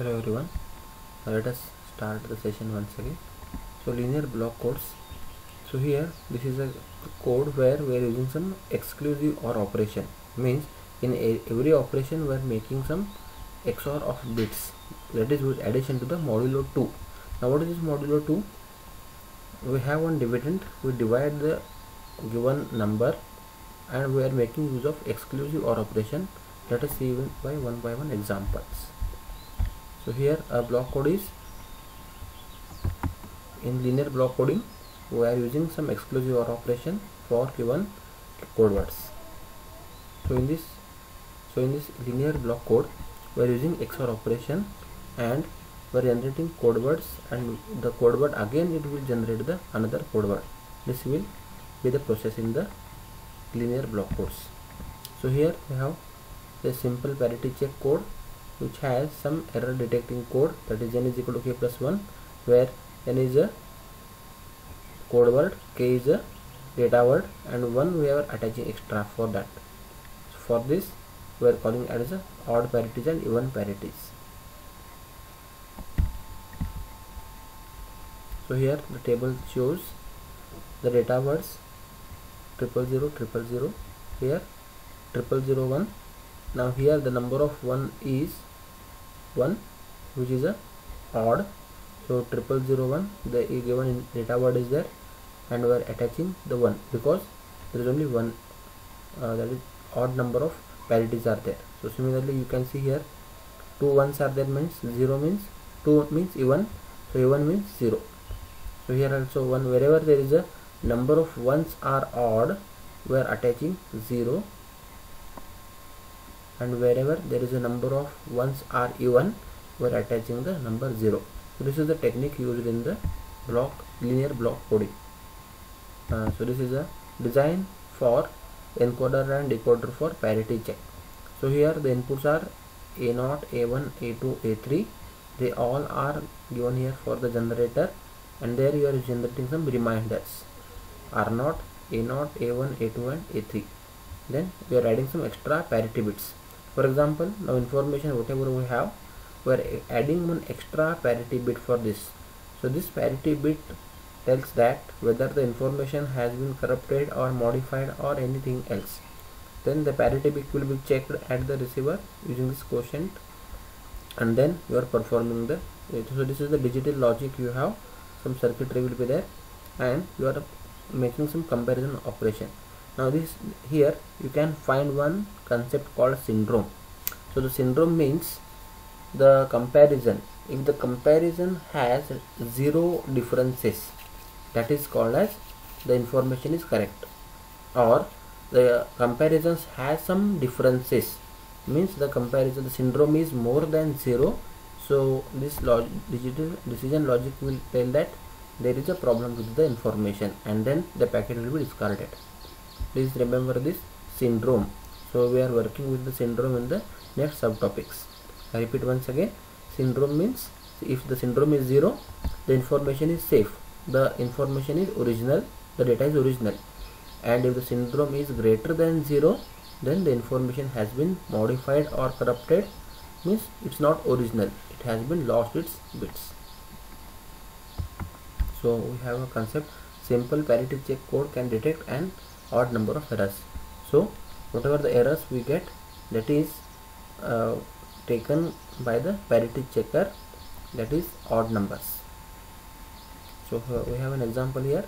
Hello everyone, let us start the session once again. So linear block codes. So here this is a code where we are using some exclusive OR operation. Means in every operation we are making some XOR of bits, that is with addition to the modulo 2. Now what is this modulo 2? We have one dividend, we divide the given number and we are making use of exclusive OR operation. Let us see by one examples. So here a block code is in linear block coding. We are using some exclusive OR operation for given code words. So in this linear block code we are using XOR operation and we are generating code words, and the code word again it will generate the another code word. This will be the process in the linear block codes. So here we have a simple parity check code which has some error detecting code, that is n is equal to k plus 1, where n is a code word, k is a data word, and 1 we are attaching extra for that. So for this we are calling as a odd parities and even parities. So here the table shows the data words 000 000, here 0001. Now here the number of 1 is 1, which is a odd, so 0001 the given in data word is there, and we are attaching the 1 because there is only one, that is odd number of parities are there. So similarly you can see here 2 ones are there, means 0 means 2 means even, so even means 0. So here also 1, wherever there is a number of ones are odd we are attaching 0, and wherever there is a number of ones are even we are attaching the number 0. So this is the technique used in the linear block coding. So this is a design for encoder and decoder for parity check. So here the inputs are A0, A1, A2, A3. They all are given here for the generator, and there you are generating some reminders R0, A0, A1, A2 and A3. Then we are adding some extra parity bits. For example, now information whatever we have, we are adding one extra parity bit for this. So this parity bit tells that whether the information has been corrupted or modified or anything else. Then the parity bit will be checked at the receiver using this quotient, and then you are performing the. So this is the digital logic you have. Some circuitry will be there, and you are making some comparison operation. Now this here you can find one concept called syndrome. So the syndrome means the comparison. If the comparison has 0 differences, that is called as the information is correct, or the comparisons has some differences, means the comparison, the syndrome is more than 0. So this digital decision logic will tell that there is a problem with the information, and then the packet will be discarded. Please remember this syndrome. So we are working with the syndrome in the next subtopics. I repeat once again, syndrome means if the syndrome is 0, the information is safe, the information is original, the data is original, and if the syndrome is greater than 0, then the information has been modified or corrupted, means it's not original, it has been lost its bits. So we have a concept, simple parity check code can detect an odd number of errors. So whatever the errors we get, that is taken by the parity checker, that is odd numbers. So we have an example here,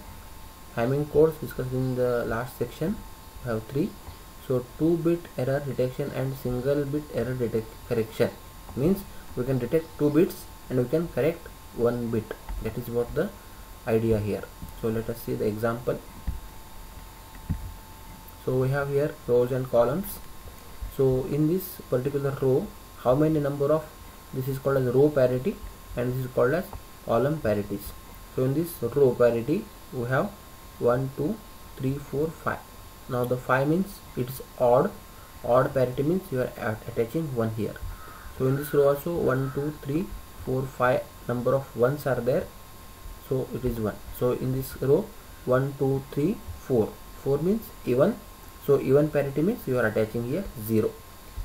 Hamming codes discussed in the last section. We have 3. So 2-bit error detection and single bit error correction, means we can detect 2 bits and we can correct 1 bit. That is what the idea here. So let us see the example. So we have here rows and columns. So in this particular row, how many number of, this is called as row parity and this is called as column parities. So in this row parity we have 1, 2, 3, 4, 5. Now the 5 means it is odd. Odd parity means you are attaching 1 here. So in this row also 1, 2, 3, 4, 5 number of ones are there. So it is 1. So in this row 1, 2, 3, 4. 4 means even. So even parity means you are attaching here 0.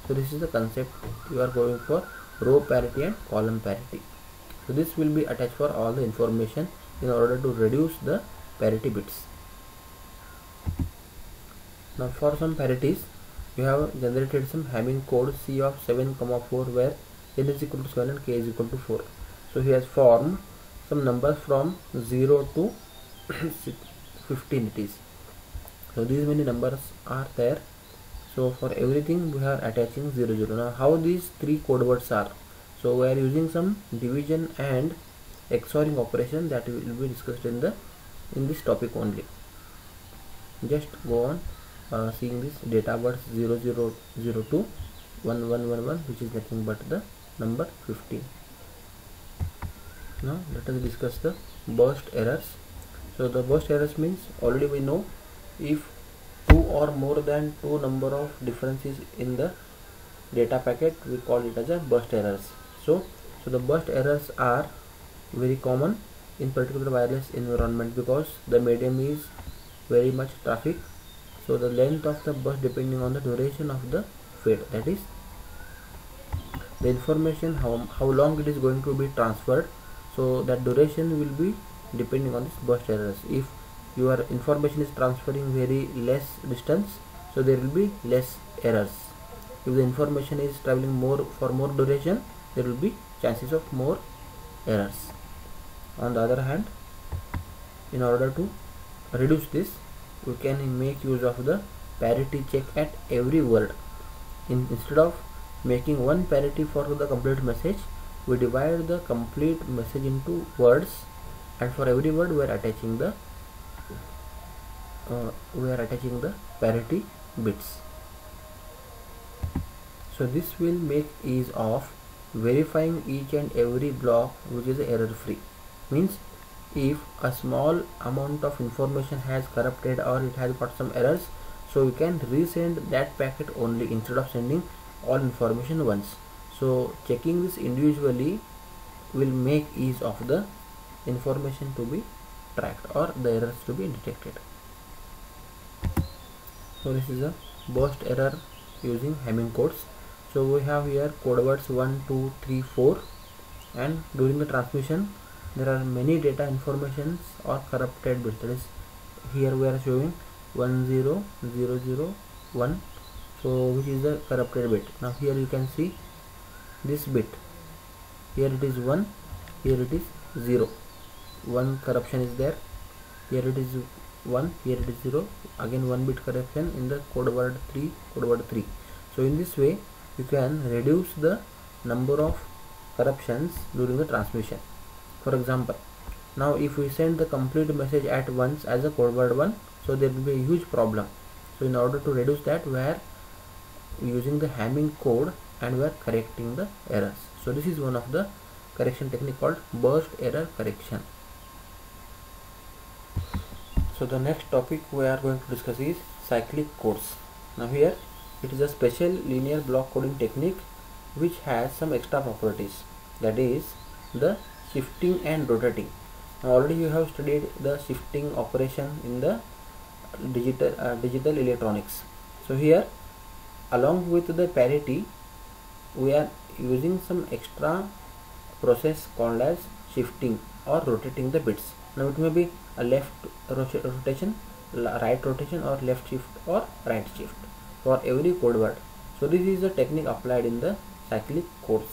So this is the concept you are going for row parity and column parity. So this will be attached for all the information in order to reduce the parity bits. Now for some parities, we have generated some Hamming code C of 7, 4 where n is equal to 7 and k is equal to 4. So he has formed some numbers from 0 to 15 it is. So these many numbers are there. So for everything we are attaching 0, 0. Now how these three code words are? So we are using some division and XORing operation that will be discussed in this topic only. Just go on seeing this data words 0, 0, 0, 2, 1, 1, 1, 1, which is nothing but the number 15. Now let us discuss the burst errors. So the burst errors means already we know if two or more than two number of differences in the data packet, we call it as a burst errors. So the burst errors are very common in particular wireless environment because the medium is very much traffic. So the length of the burst depending on the duration of the fade, that is the information how long it is going to be transferred. So that duration will be depending on this burst errors. If your information is transferring very less distance, so there will be less errors. If the information is traveling more for more duration, there will be chances of more errors. On the other hand, in order to reduce this, we can make use of the parity check at every word. Instead of making one parity for the complete message, we divide the complete message into words, and for every word we are attaching the parity bits. So this will make ease of verifying each and every block which is error free. Means if a small amount of information has corrupted or it has got some errors, so we can resend that packet only instead of sending all information once. So checking this individually will make ease of the information to be tracked or the errors to be detected. So this is a burst error using Hamming codes. So we have here code words 1, 2, 3, 4, and during the transmission there are many data informations or corrupted bits. That is, here we are showing 1, 0, 0, 0, 1, so which is the corrupted bit. Now here you can see this bit, here it is 1, here it is 0, 1 corruption is there, here it is 1, here it is 0, again 1 bit corruption in the code word 3, code word 3. So in this way you can reduce the number of corruptions during the transmission. For example, now if we send the complete message at once as a code word 1, so there will be a huge problem. So in order to reduce that, we are using the Hamming code and we are correcting the errors. So this is one of the correction technique called burst error correction. So the next topic we are going to discuss is cyclic codes. Now here it is a special linear block coding technique which has some extra properties, that is the shifting and rotating. Now already you have studied the shifting operation in the digital electronics. So here along with the parity we are using some extra process called as shifting or rotating the bits. Now it may be a left rotation, right rotation, or left shift or right shift for every code word. So this is a technique applied in the cyclic codes.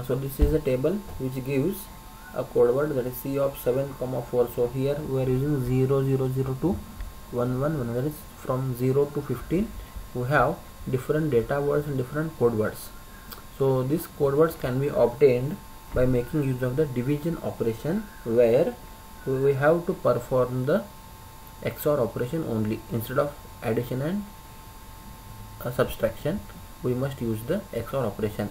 So this is a table which gives a code word, that is C of 7, 4. So here we are using 0, 0, 0 to 1, 1, 1. That is from 0 to 15. We have different data words and different code words. So these code words can be obtained by making use of the division operation, where we have to perform the XOR operation only. Instead of addition and subtraction, we must use the XOR operation.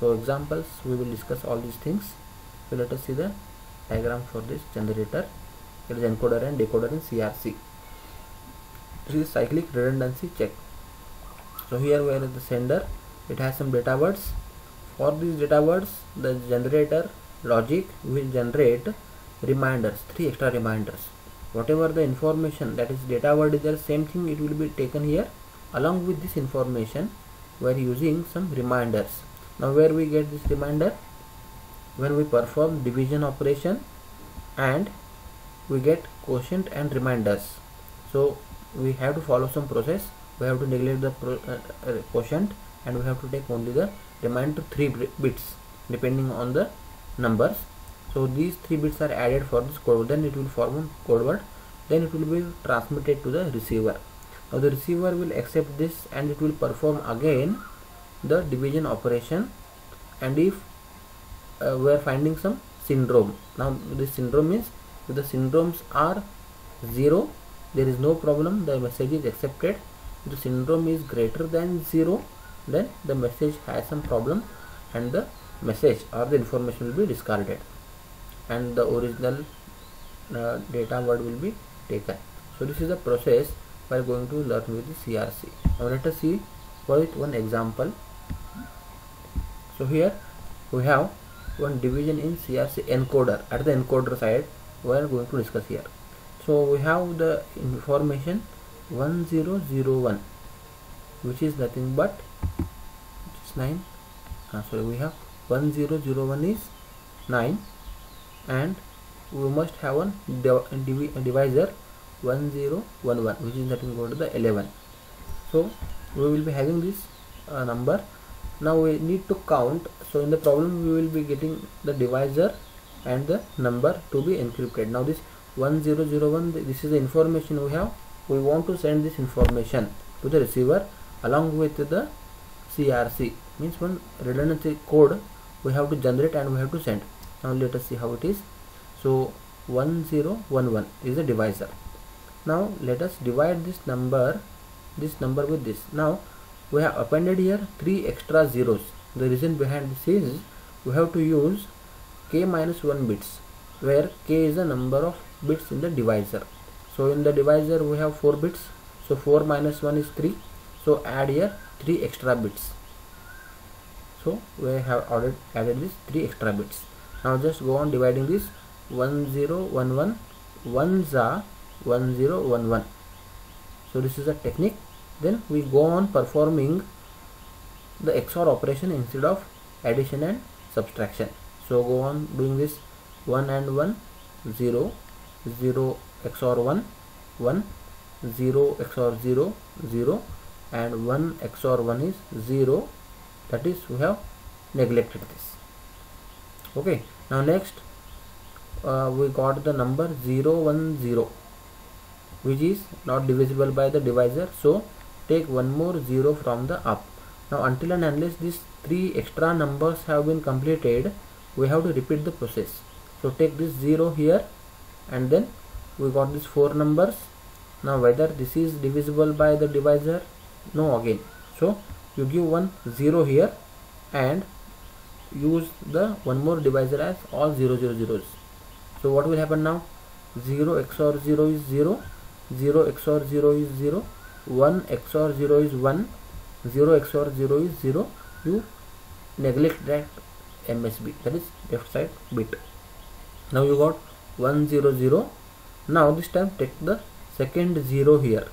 So examples, we will discuss all these things. So let us see the diagram for this generator. It is encoder and decoder in CRC. This is cyclic redundancy check. So here where is the sender, it has some data words. For these data words, the generator logic will generate reminders, 3 extra reminders. Whatever the information, that is data word is there, same thing it will be taken here. Along with this information, we are using some reminders. Now where we get this reminder? When we perform division operation and we get quotient and reminders. So we have to follow some process. We have to neglect the quotient and we have to take only the remainder 3 bits depending on the numbers. So these 3 bits are added for this code word, then it will form a code word, then it will be transmitted to the receiver. Now the receiver will accept this and it will perform again the division operation, and if we are finding some syndrome. Now this syndrome means if the syndromes are 0, there is no problem, the message is accepted. If the syndrome is greater than 0, then the message has some problem and the message or the information will be discarded and the original data word will be taken. So this is the process we are going to learn with the CRC. Now let us see with one example. So here we have one division in CRC encoder. At the encoder side we are going to discuss here. So we have the information 1001, which is nothing but 9. So we have 1001 is 9, and we must have one divisor 1011, which is nothing but the 11. So we will be having this number. Now we need to count. So in the problem we will be getting the divisor and the number to be encrypted. Now this 1001, this is the information we have. We want to send this information to the receiver along with the CRC, means one redundancy code we have to generate and we have to send. Now let us see how it is. So 1011 is the divisor. Now let us divide this number with this. Now we have appended here 3 extra zeros. The reason behind this is we have to use k minus 1 bits, where k is the number of bits in the divisor. So in the divisor we have 4 bits, so 4 minus 1 is 3, so add here 3 extra bits. So we have added these 3 extra bits. Now just go on dividing this. 1011 1s are 1011. So this is a technique. Then we go on performing the XOR operation instead of addition and subtraction. So go on doing this. 1 and 1, 0, 0 XOR 1, 1, 0 XOR 0, 0, and 1 XOR 1 is 0. That is, we have neglected this. Okay. Now next we got the number 010, which is not divisible by the divisor. So take one more 0 from the up. Now until and unless these 3 extra numbers have been completed, we have to repeat the process. So take this 0 here, and then we got these 4 numbers. Now whether this is divisible by the divisor? No, again. So you give one 0 here and use the one more divisor as all 0 0 zeros. So what will happen now? 0 XOR 0 is 0, 0 XOR 0 is 0, 1 XOR 0 is 1, 0 XOR 0 is 0. You neglect that MSB, that is left side bit. Now you got 100. Now this time take the second 0 here.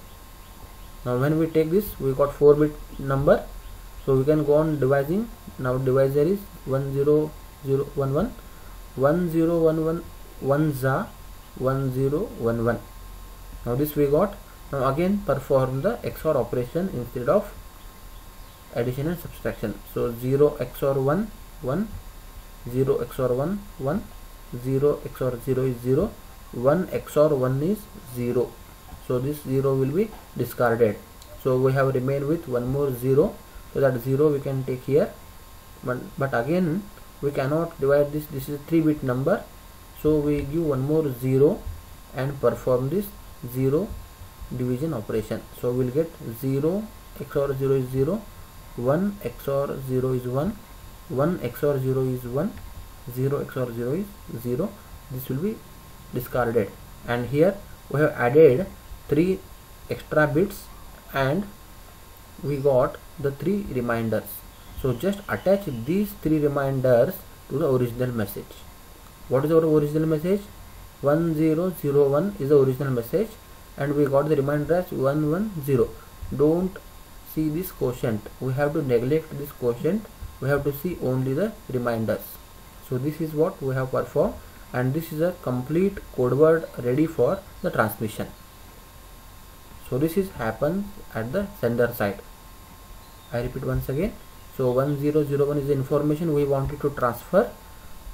Now when we take this, we got 4 bit number, so we can go on dividing. Now divisor is 10011, 1011 1s are 1011. Now this we got. Now again perform the XOR operation instead of addition and subtraction. So 0 XOR 1, 1, 0 XOR 1, 1, 0 XOR 0 is 0, 1 XOR 1 is 0. So this 0 will be discarded. So we have remained with one more 0. So that 0 we can take here. But again we cannot divide this. This is a 3-bit number. So we give one more 0 and perform this 0 division operation. So we'll get 0 XOR 0 is 0, 1 XOR 0 is 1, 1 XOR 0 is 1, 0 XOR 0 is 0. This will be discarded, and here we have added 3 extra bits and we got the 3 reminders. So just attach these 3 reminders to the original message. What is our original message? 1001 is the original message, and we got the reminder as 110. Don't see this quotient. We have to neglect this quotient. We have to see only the reminders. So this is what we have performed, and this is a complete code word ready for the transmission. So this is happens at the sender side. I repeat once again. So 1001 is the information we wanted to transfer.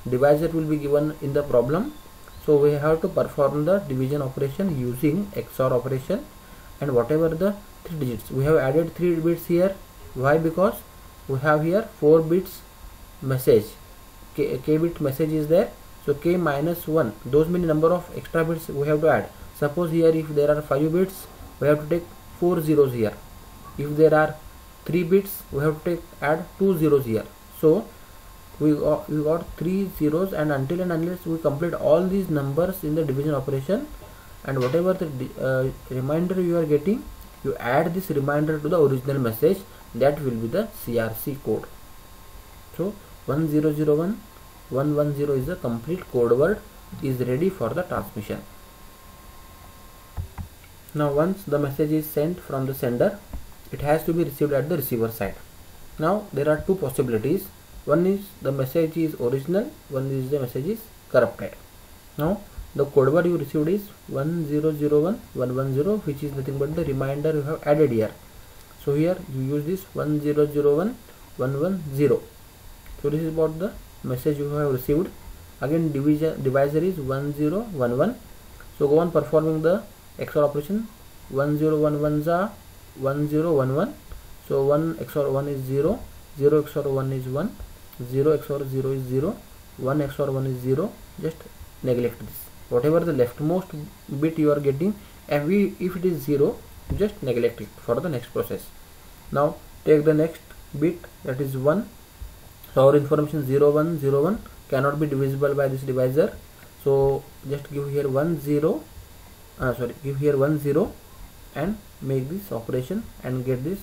Divisor will be given in the problem. So we have to perform the division operation using XOR operation, and whatever the 3 digits, we have added 3 bits here. Why? Because we have here 4 bits message. K bit message is there. So K minus 1, those many number of extra bits we have to add. Suppose here if there are 5 bits, we have to take 4 zeros here. If there are 3 bits, we have to add 2 zeros here. So we got 3 zeros, and until and unless we complete all these numbers in the division operation, and whatever the reminder you are getting, you add this reminder to the original message. That will be the CRC code. So 1001 110 is a complete code word, is ready for the transmission. Now once the message is sent from the sender, it has to be received at the receiver side. Now there are 2 possibilities. One is the message is original, one is the message is corrupted. Now the code word you received is 1001 110, which is nothing but the reminder you have added here. So here you use this 1001 110. So this is about the message you have received. Again divisor is 1011. So go on performing the XOR operation. 1011 is 1011. So 1 XOR 1 is 0, 0 XOR 1 is 1, 0 XOR 0 is 0, 1 XOR 1 is 0. Just neglect this. Whatever the leftmost bit you are getting, and if it is 0, just neglect it for the next process. Now take the next bit, that is 1. So our information 0101 cannot be divisible by this divisor. So just give here give here 10 and make this operation and get this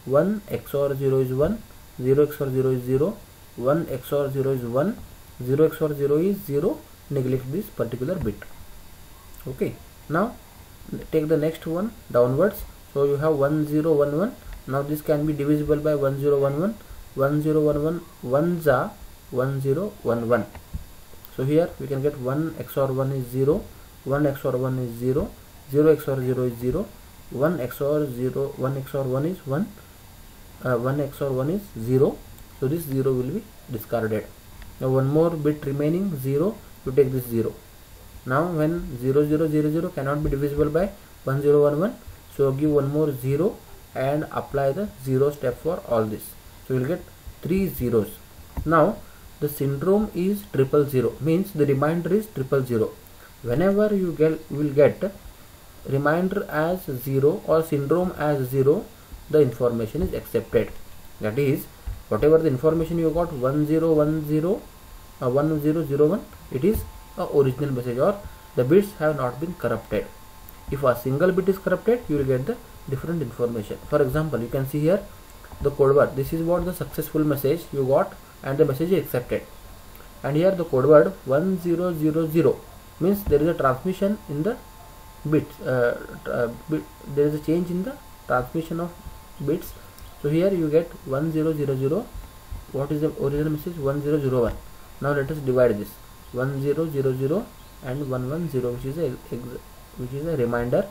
1 XOR 0 is 1, 0 XOR 0 is 0, 1 XOR 0 is 1, 0 XOR 0 is 0. Neglect this particular bit. Okay, now take the next one downwards. So you have 1011. Now this can be divisible by 1011. 1011 1s are 1011. So here we can get 1 XOR 1 is 0, 1 XOR 1 is 0, 0 XOR 0 is 0, 1 XOR 0, 1 XOR 1 is 1, 1 XOR 1 is 0. So this 0 will be discarded. Now one more bit remaining, 0. You take this 0. Now when 0000 cannot be divisible by 1011, so give one more 0 and apply the 0 step for all this. So you will get 3 zeros. Now the syndrome is 000, means the reminder is 000. Whenever you will get reminder as 0 or syndrome as 0, the information is accepted. That is, whatever the information you got 1010 1001, it is a original message, or the bits have not been corrupted. If a single bit is corrupted, you will get the different information. For example, you can see here the code word. This is what the successful message you got, and the message is accepted. And here the code word 1000 means there is a transmission in the bits. There is a change in the transmission of bits. So here you get 1000. What is the original message? 1001. Now let us divide this 1000 and 110, which is a reminder.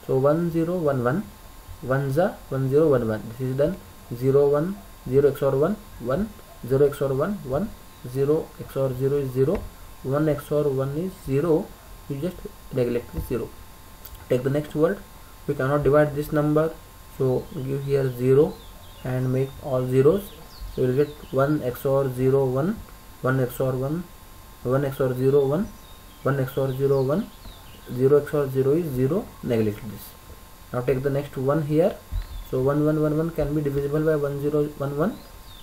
So 1011 1s are 1011. This is done. 0 1 0 XOR 1 1, 0 XOR 1 1, 0 XOR 0 is 0, 1 XOR 1 is 0. You just neglect this 0. Take the next word. We cannot divide this number, so give here 0 and make all zeros. So you will get 1 XOR 0 1, 1 XOR 1, 1 XOR 0 1, 1 XOR 0 1, 0 XOR 0 is 0. Neglect this. Now take the next one here. So 1111 can be divisible by 1011.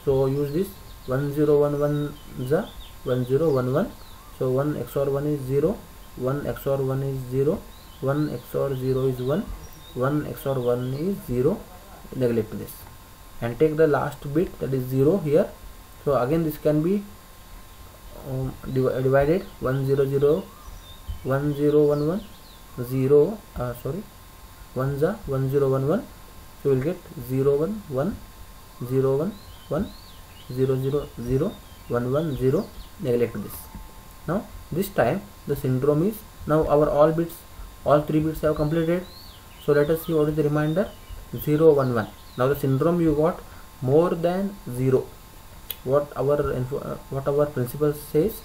So use this 1011 is 1011. So 1 XOR 1 is 0, 1 XOR 1 is 0, 1 XOR 0 is 1, 1 XOR 1 is 0. Neglect this and take the last bit, that is 0 here. So again this can be divided 100 1011 0 1s are 1011. So So we'll get 0 1 1 0 1 1 0 0 0 1 1 0. Neglect this. Now this time the syndrome is, now our all 3 bits have completed. So let us see what is the remainder. 0 1 1. Now the syndrome you got more than 0. What our principle says,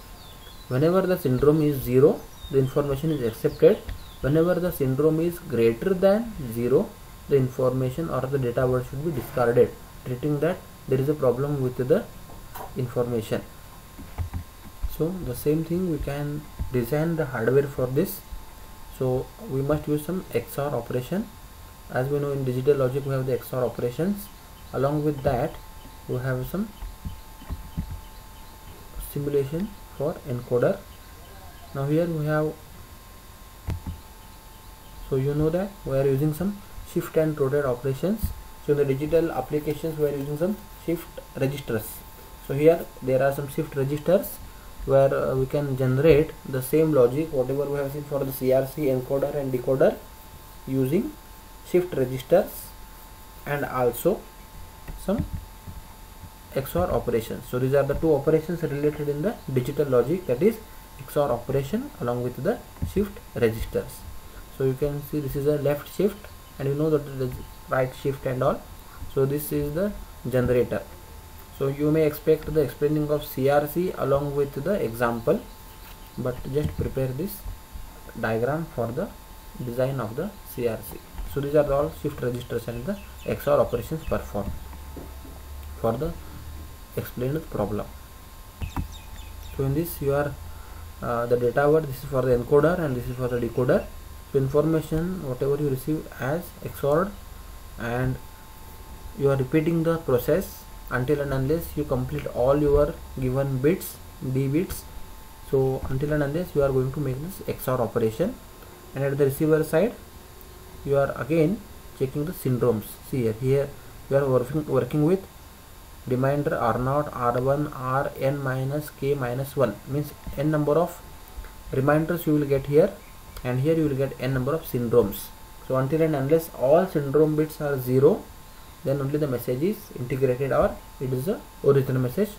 whenever the syndrome is 0, the information is accepted. Whenever the syndrome is greater than 0, the information or the data word should be discarded, treating that there is a problem with the information. So the same thing we can design the hardware for this. So we must use some XOR operation. As we know, in digital logic we have the XOR operations. Along with that we have some simulation for encoder. Now here we have, so you know that we are using some shift and rotate operations. So in the digital applications we are using some shift registers. So here there are some shift registers where we can generate the same logic whatever we have seen for the CRC, encoder and decoder, using shift registers and also some XOR operations. So these are the two operations related in the digital logic, that is XOR operation along with the shift registers. So you can see this is a left shift, and you know that it is right shift and all. So this is the generator. So you may expect the explaining of CRC along with the example, but just prepare this diagram for the design of the CRC. So these are all shift registers and the XOR operations performed for the explained problem. So in this you are the data word, this is for the encoder and this is for the decoder. So information whatever you receive as XORed, and you are repeating the process until and unless you complete all your given bits, D bits. So until and unless you are going to make this XOR operation, and at the receiver side you are again checking the syndromes. See here you are working with remainder R0, R1, Rn minus k minus 1, means n number of reminders you will get here, and here you will get n number of syndromes. So until and unless all syndrome bits are 0, then only the message is integrated or it is the original message.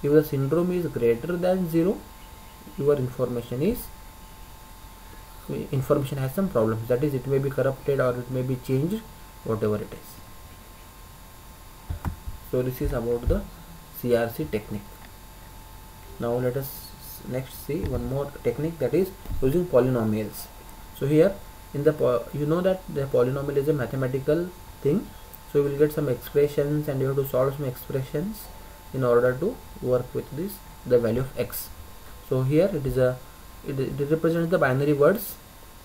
If the syndrome is greater than 0, your information has some problems, that is it may be corrupted or it may be changed, whatever it is. So this is about the CRC technique. Now let us next see one more technique, that is using polynomials. So here in the you know that the polynomial is a mathematical thing. So you will get some expressions and you have to solve some expressions in order to work with this the value of x. So here it represents the binary words.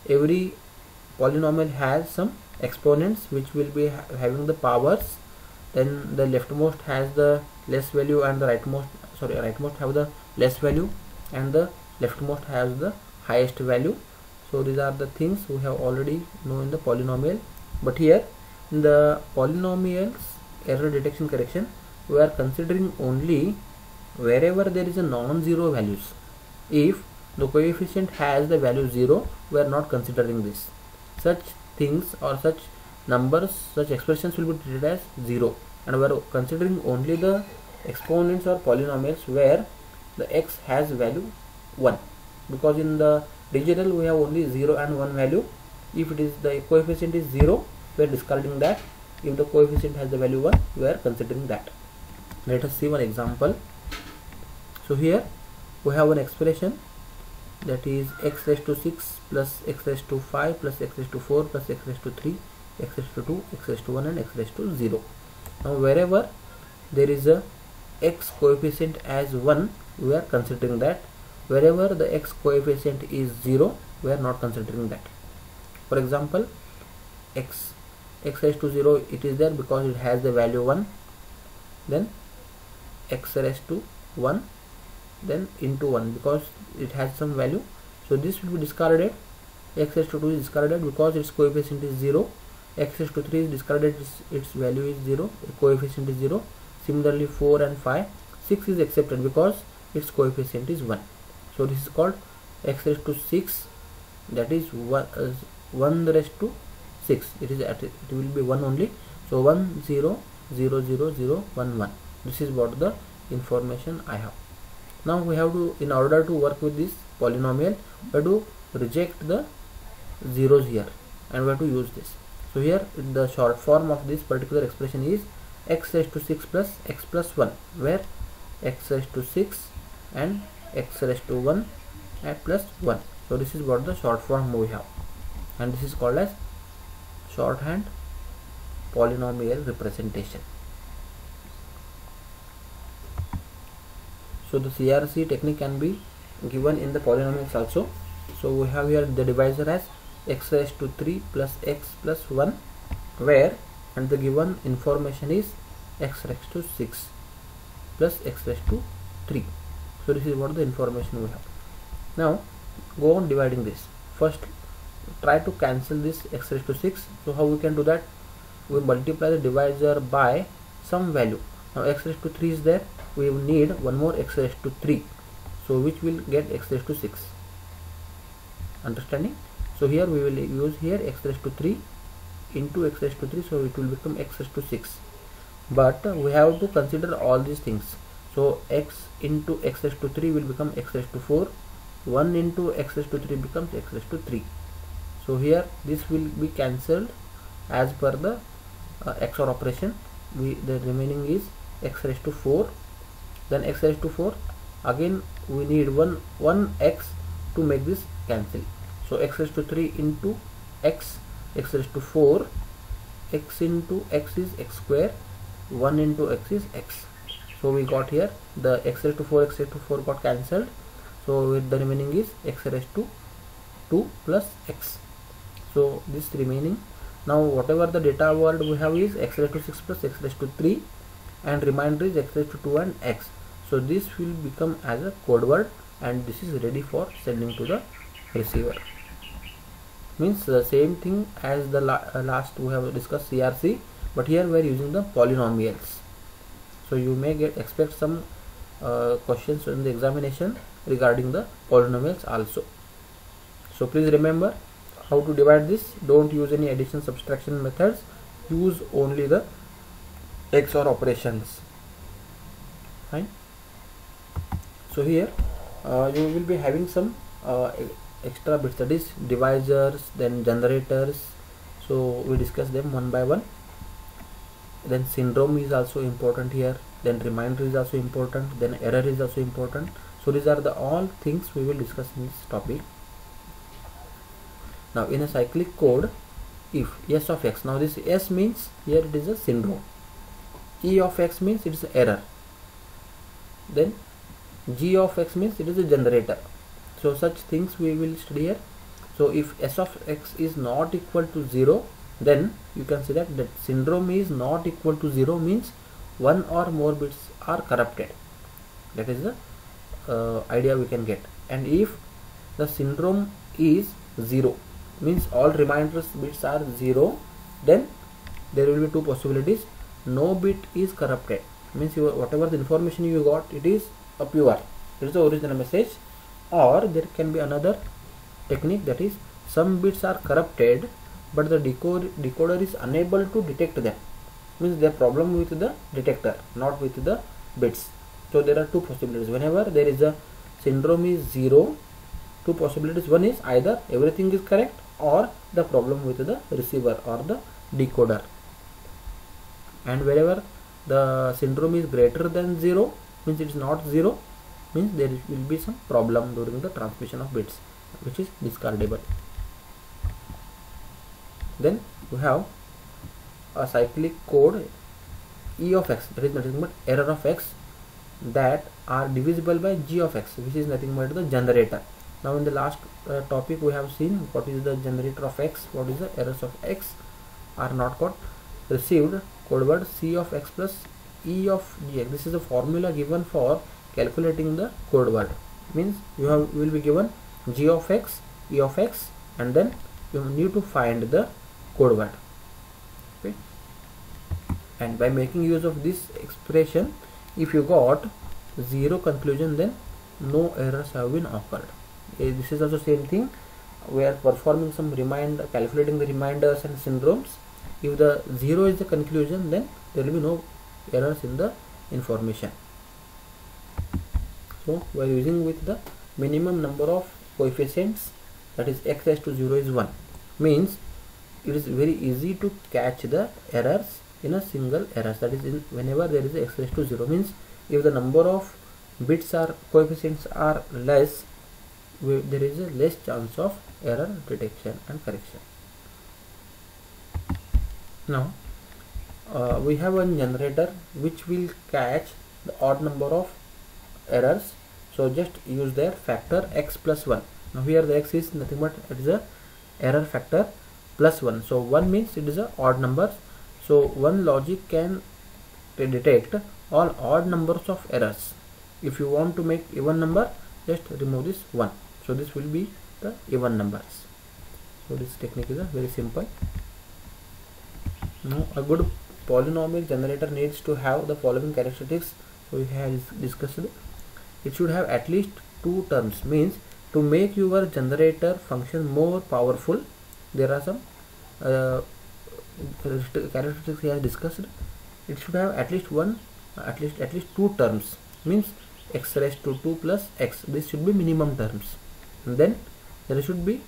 Every polynomial has some exponents which will be having the powers. Then the leftmost has the less value and the rightmost have the less value, and the leftmost has the highest value. So these are the things we have already know in the polynomial. But here in the polynomials error detection correction, we are considering only wherever there is a non-zero values. If the coefficient has the value 0, we are not considering this. Such things or such numbers, such expressions will be treated as 0, and we are considering only the exponents or polynomials where the x has value 1, because in the digital we have only 0 and 1 value. If it is the coefficient is 0, we are discarding that. If the coefficient has the value 1, we are considering that. Let us see one example. So here we have an expression, that is x raised to 6 plus x raised to 5 plus x raised to 4 plus x raised to 3, x raised to 2, x raised to 1 and x raised to 0. Now wherever there is a x coefficient as 1, we are considering that. Wherever the x coefficient is 0, we are not considering that. For example, x raised to 0, it is there because it has the value 1. Then x raised to 1, then into 1 because it has some value. So this will be discarded. X raised to 2 is discarded because its coefficient is 0. X raised to 3 is discarded, its value is 0, coefficient is 0. Similarly 4 and 5. 6 is accepted because its coefficient is 1. So this is called x raised to 6, that is 1 raised to 6. It will be 1 only So 1 0 0 0 0 1 1. This is what the information I have. Now we have to, in order to work with this polynomial, we have to reject the zeros here and we have to use this. So here the short form of this particular expression is x raised to 6 plus x plus 1, where x raised to 6 and x raised to 1 and plus 1. So this is what the short form we have, and this is called as shorthand polynomial representation. So the CRC technique can be given in the polynomials also. So we have here the divisor as x raised to 3 plus x plus 1, where and the given information is x raised to 6 plus x raised to 3. So this is what the information we have. Now go on dividing this. First try to cancel this x raised to 6. So how we can do that? We multiply the divisor by some value. Now x raised to 3 is there, we will need one more x raised to 3, so which will get x raised to 6. Understanding? So here we will use here x raised to 3 into x raised to 3, so it will become x raised to 6. But we have to consider all these things. So x into x raised to 3 will become x raised to 4, 1 into x raised to 3 becomes x raised to 3. So here this will be cancelled as per the XOR operation. The remaining is x raised to 4, then x raised to 4, again we need one x to make this cancel. So x raised to 3 into x raised to 4, x into x is x square, 1 into x is x. So we got here the x raised to 4 got cancelled, so the remaining is x raised to 2 plus x. So this remaining, now whatever the data word we have is x raised to 6 plus x raised to 3, and remainder is x raised to 2 and x. So this will become as a code word, and this is ready for sending to the receiver. Means the same thing as the last we have discussed CRC, but here we are using the polynomials. So you may expect some questions in the examination regarding the polynomials also. So please remember how to divide this. Don't use any addition subtraction methods, use only the XOR operations. Fine. So here you will be having some extra bits, that is divisors, then generators. So we discuss them one by one. Then syndrome is also important here, then remainder is also important, then error is also important. So these are the all things we will discuss in this topic. Now in a cyclic code, if s of x, now this s means here it is a syndrome, e of x means it is error, then g of x means it is a generator. So such things we will study here. So if s of x is not equal to 0, then you can say that syndrome is not equal to 0, means one or more bits are corrupted. That is the idea we can get. And if the syndrome is 0, means all reminders bits are 0, then there will be two possibilities. No bit is corrupted, means whatever the information you got, it is a pure, it is the original message. Or there can be another technique, that is some bits are corrupted but the decoder is unable to detect them, means the problem with the detector, not with the bits. So there are two possibilities. Whenever there is a syndrome is 0, two possibilities. One is either everything is correct or the problem with the receiver or the decoder. And wherever the syndrome is greater than 0, means it is not 0, means there will be some problem during the transmission of bits, which is discardable. Then we have a cyclic code e of x, that is nothing but error of x, that are divisible by g of x, which is nothing but the generator. Now in the last topic we have seen what is the generator of x, what is the errors of x are not got received. Code word c of x plus e of gx. This is a formula given for calculating the code word. Means you will be given g of x, e of x, and then you need to find the code word. Okay. And by making use of this expression, if you got 0 conclusion, then no errors have been occurred. This is also same thing. We are performing some calculating the reminders and syndromes. if the 0 is the conclusion, then there will be no errors in the information. So we are using with the minimum number of coefficients, that is x raised to 0 is 1, means it is very easy to catch the errors in a single error, that is whenever there is a x raised to 0, means if the number of bits or coefficients are less, there is a less chance of error detection and correction. Now we have one generator which will catch the odd number of errors, so just use their factor x plus 1. Now here the x is nothing but it is a error factor plus 1, so 1 means it is a odd number, so one logic can detect all odd numbers of errors. If you want to make even number, just remove this 1, so this will be the even numbers. So this technique is very simple. Now a good polynomial generator needs to have the following characteristics. So we have discussed it should have at least 2 terms, means to make your generator function more powerful there are some characteristics we have discussed. It should have at least at least 2 terms, means x raised to 2 plus x, this should be minimum terms, and then there should be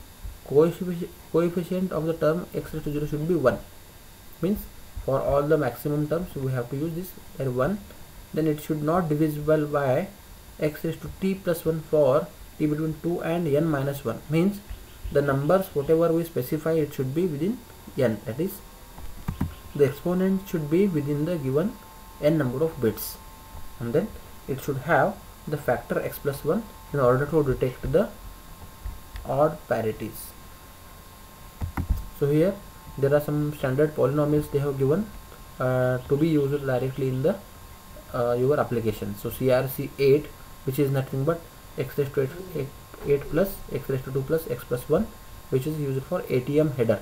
coefficient of the term x raised to 0 should be 1, means for all the maximum terms we have to use this 1. Then it should not divisible by x raised to t plus 1 for t between 2 and n minus 1, means the numbers whatever we specify it should be within n, that is the exponent should be within the given n number of bits, and then it should have the factor x plus 1 in order to detect the odd parities. So here there are some standard polynomials they have given to be used directly in the your application. So CRC 8, which is nothing but x raised to 8 plus x raised to 2 plus x plus 1, which is used for ATM header.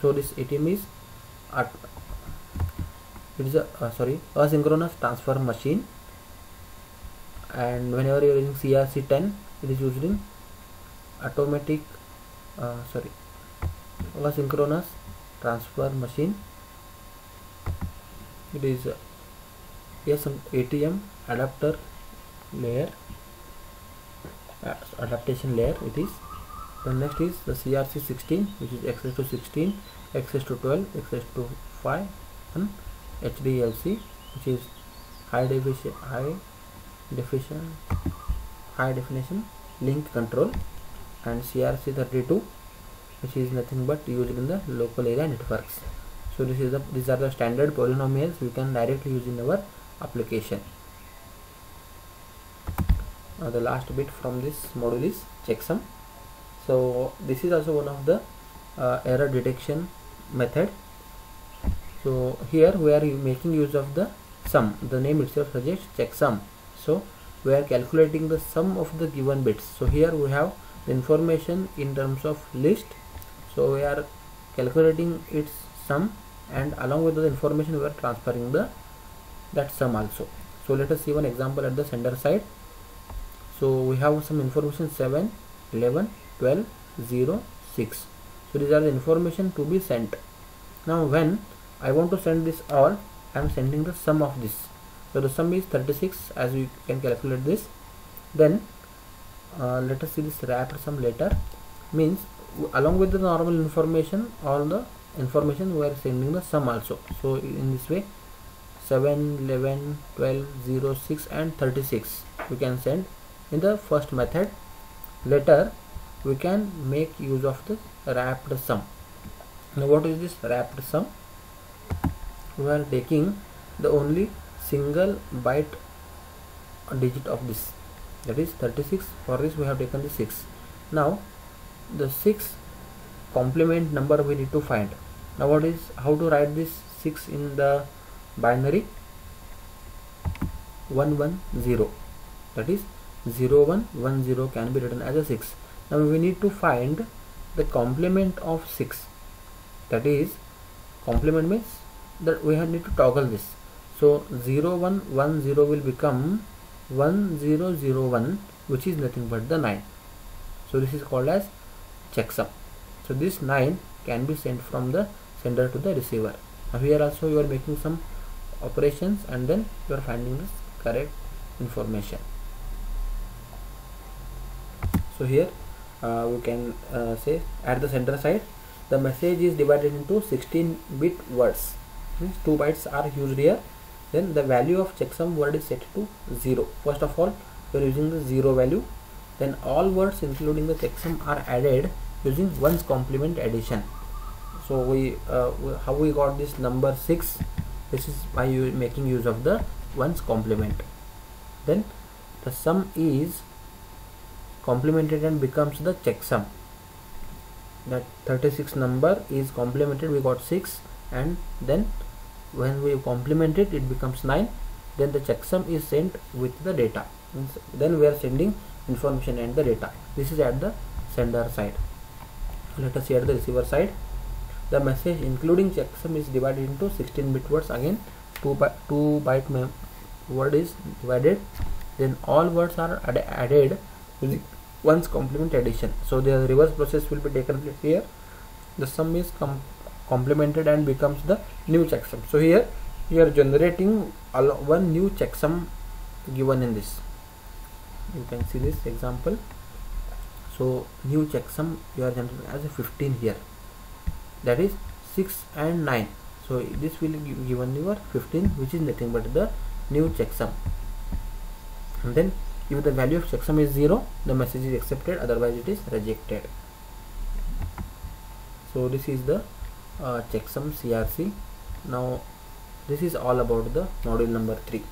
So this ATM is it is a asynchronous transfer machine, and whenever you are using CRC 10, it is used in asynchronous transfer machine. It is some ATM adapter layer, adaptation layer it is. The next is the CRC 16, which is x raised to 16, x raised to 12, x raised to 5, and HDLC, which is high definition link control, and CRC 32, which is nothing but used in the local area networks. So these are the standard polynomials we can directly use in our application. The last bit from this module is checksum. So this is also one of the error detection method. So here we are making use of the sum. The name itself suggests checksum. So we are calculating the sum of the given bits. So here we have the information in terms of list, so we are calculating its sum, and along with the information we are transferring that sum also. So let us see one example at the sender side. So we have some information 7, 11, 12, 0, 6. So these are the information to be sent. Now when I want to send this all, I am sending the sum of this. So the sum is 36, as we can calculate this. Then let us see this wrapped sum later, means along with the normal information, all the information we are sending the sum also. So in this way 7, 11, 12, 0, 6 and 36 we can send in the first method. Later we can make use of the wrapped sum. Now what is this wrapped sum? We are taking the only single byte digit of this, that is 36. For this we have taken the 6. Now the 6 complement number we need to find. Now how to write this 6 in the binary? 110, that is 0110 can be written as a 6. Now we need to find the complement of 6, that is complement means that we need to toggle this. So 0110 will become 1001, which is nothing but the 9. So this is called as checksum. So this 9 can be sent from the sender to the receiver. Now here also you are making some operations and then you are finding the correct information. So here we can say at the sender side the message is divided into 16-bit words, means 2 bytes are used here. Then the value of checksum word is set to 0. First of all we are using the 0 value. Then all words including the checksum are added using ones complement addition. So we how we got this number 6? This is by making use of the ones complement. Then the sum is complemented and becomes the checksum. That 36 number is complemented, we got 6, and then when we complement it, it becomes 9. Then the checksum is sent with the data. Then we are sending information and the data. This is at the sender side. Let us see at the receiver side. The message including checksum is divided into 16-bit words. Again 2 byte word is divided. Then all words are added using ones complement addition. So the reverse process will be taken place here. The sum is complemented and becomes the new checksum. So here we are generating one new checksum given in this. You can see this example. So new checksum you are generating as a 15 here, that is 6 and 9. So this will give given your 15, which is nothing but the new checksum. And then if the value of checksum is 0, the message is accepted, otherwise it is rejected. So this is the checksum CRC. Now this is all about the module number 3.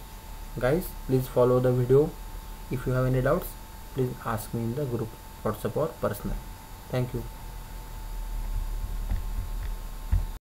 Guys, please follow the video. If you have any doubts, please ask me in the group, WhatsApp or personal. Thank you.